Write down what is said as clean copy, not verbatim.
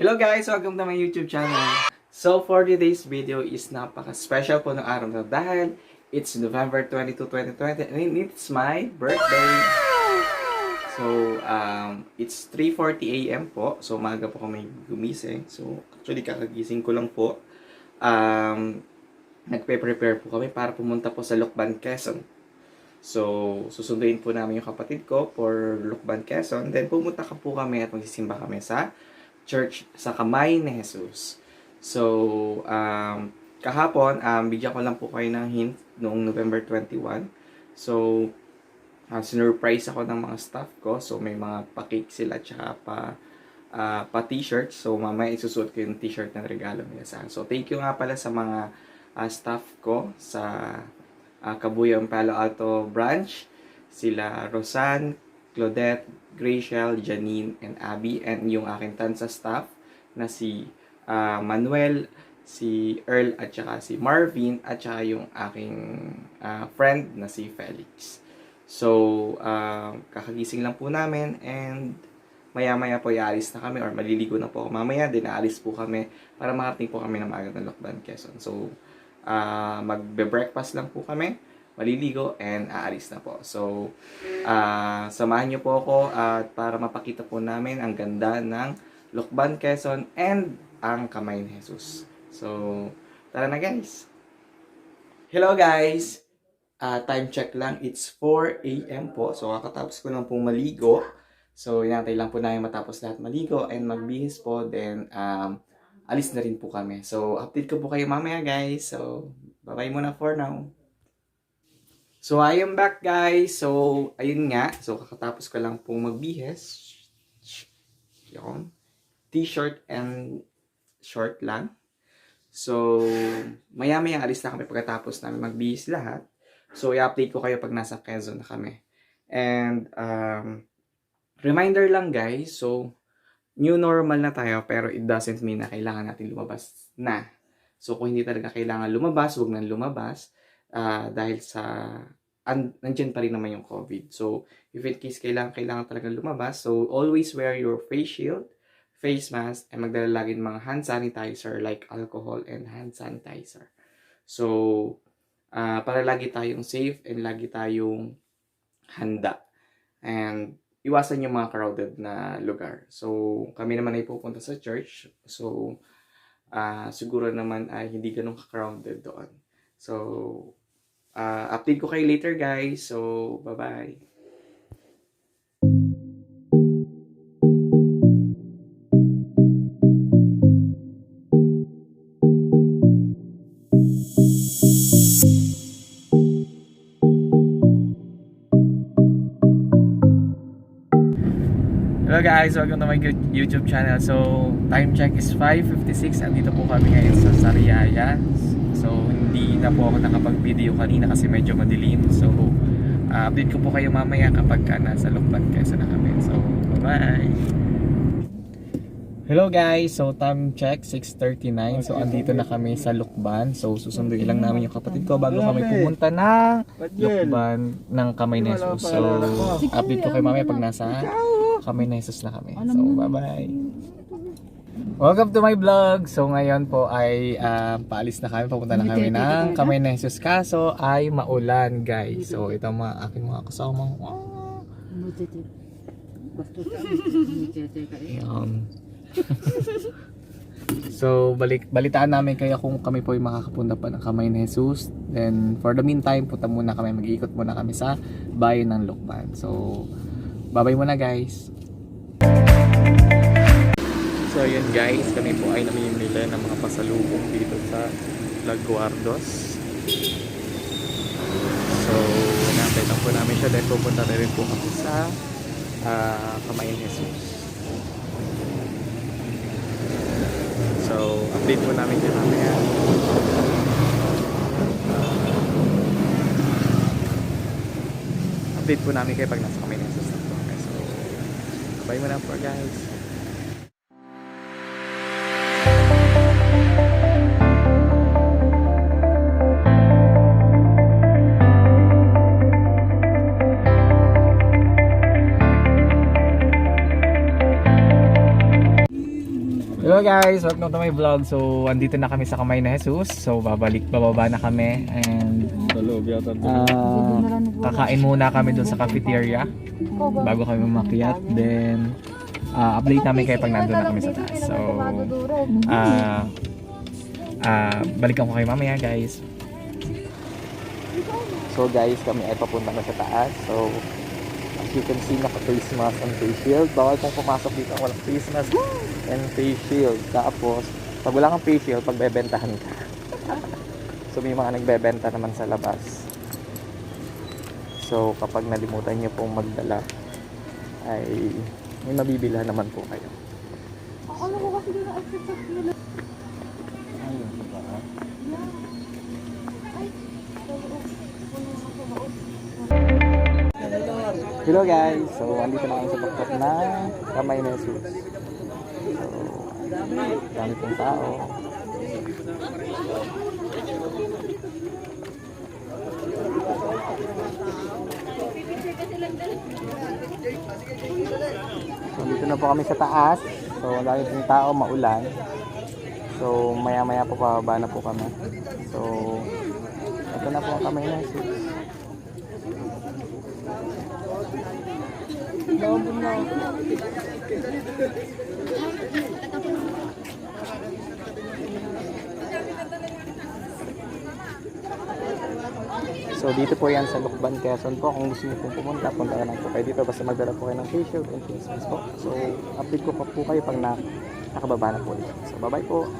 Hello guys! Welcome to my YouTube channel. So for today's video is napaka-special po ng araw na dahil it's November 22, 2020 and it's my birthday. So it's 3:40 AM po. So umaga po kami gumising. So actually kakagising ko lang po. Nagpe-prepare po kami para pumunta po sa Lucban, Quezon. So susunduin po namin yung kapatid ko for Lucban, Quezon. Then pumunta po kami at magsisimba kami sa church sa Kamay ni Jesus. So, kahapon, bigyan ko lang po kayo ng hint noong November 21. So, sinurprise ako ng mga staff ko. So, may mga pa-cake sila tsaka pa t-shirt. So, mamaya isusuot ko yung t-shirt ng regalo nila sa akin. So, thank you nga pala sa mga staff ko sa Kabuyong Palo Alto branch. Sila Rosan, Claudette, Graciel, Janine, and Abby, and yung aking tansa staff na si Manuel, si Earl, at saka si Marvin, at saka yung aking friend na si Felix. So, kakagising lang po namin, and maya-maya po ialis na kami, or maliligo na po mamaya, din aalis po kami para makarating po kami ng maaga ng Lucban, Quezon. So, magbe-breakfast lang po kami, maliligo, and aalis na po. So, samahan niyo po ako at para mapakita po namin ang ganda ng Lucban, Quezon and ang Kamay ni Jesus. So, tara na guys! Hello guys! Time check lang, it's 4 AM po. So, kakatapos ko lang pong maligo. So, inantay lang po namin matapos lahat maligo and magbihis po. Then, alis na rin po kami. So, update ko po kayo mamaya guys. So, bye-bye muna for now. So, I am back guys. So, ayun nga. So, kakatapos ko lang pong magbihis. Yun. T-shirt and short lang. So, maya-maya alis na kami pagkatapos namin magbihis lahat. So, i-update ko kayo pag nasa Quezon na kami. And, reminder lang guys. So, new normal na tayo pero it doesn't mean na kailangan natin lumabas na. So, kung hindi talaga kailangan lumabas, huwag nang lumabas. Dahil sa nandiyan pa rin naman yung COVID. So, if in case kailangan talaga lumabas, so always wear your face shield, face mask, and magdala lagi ng mga hand sanitizer like alcohol and hand sanitizer. So, para lagi tayong safe and lagi tayong handa. And iwasan yung mga crowded na lugar. So, kami naman ay pupunta sa church. So, siguro naman ay hindi ganun ka-crowded doon. So, update ko kayo later guys. So, bye-bye. Hello guys, welcome to my YouTube channel. So, time check is 5:56. Andito po kami ngayon sa Sariaya. So, hindi na po ako nakapag-video kanina kasi medyo madilim. So, update ko po kayo mamaya kapag nasa Lucban, Quezon na kami. So, bye-bye! Hello guys! So, time check 6:39. So, andito na kami sa Lucban. So, susunduin lang namin yung kapatid ko bago kami pumunta ng Lucban ng Kamay ni Jesus. So, update ko kayo mamaya pag nasa Kamay ni Jesus na kami. So, bye-bye! Welcome to my vlog. So ngayon po ay paalis na kami, papunta na kami ng Kamay ni Jesus, kaso ay maulan guys. So ito mga aking mga kasama. So balitaan namin kayo kung kami po ay makakapunta pa ng Kamay ni Jesus. Then for the meantime, punta muna kami, mag-iikot muna kami sa bayan ng Lucban. So bye-bye muna guys. So yun guys, kami po ay namimili ng mga pasalubong dito sa Laguardos. So natin lang po namin siya dahil pupunta na rin po kami sa Kamay ni Jesus. So update po namin yun mamaya. Update po namin kayo pag nasa Kamay ni Jesus na po. Okay, so bye muna po guys. Hello guys, welcome to my vlog. So, andito na kami sa Kamay na Jesus. So, bababa na kami and kakain muna kami dun sa cafeteria bago kami umakyat. Then, update namin kayo pag nandun na kami sa taas. So, balikan ko kayo mamaya guys. So guys, kami ay papunta na sa taas. So, as you can see, naka-face mask and face shield. Bawal kong pumasok dito ang walang face mask and face shield. Tapos, pag wala kang face shield, pagbebentahan ka. So, may mga nagbebenta naman sa labas. So, kapag nalimutan nyo pong magdala, ay may mabibila naman po kayo. Akala ko kasi doon na-access nila. Ayun, diba? Hello guys! So, andito na kami sa baktok na Kamay na Jesus. So, dami pong tao. So, dito na po kami sa taas. So, ang dami pong tao, maulan. So, maya-maya po pababa na po kami. So, ito na po ang Kamay na Jesus. So dito po yan sa Lukban, Quezon po. Kung gusto niyo pong pumunta, punta ka lang po kayo dito. Basta magdala po kayo ng facial and face mask po. So update ko pa po kayo pag nakababa na po dito. So bye bye po.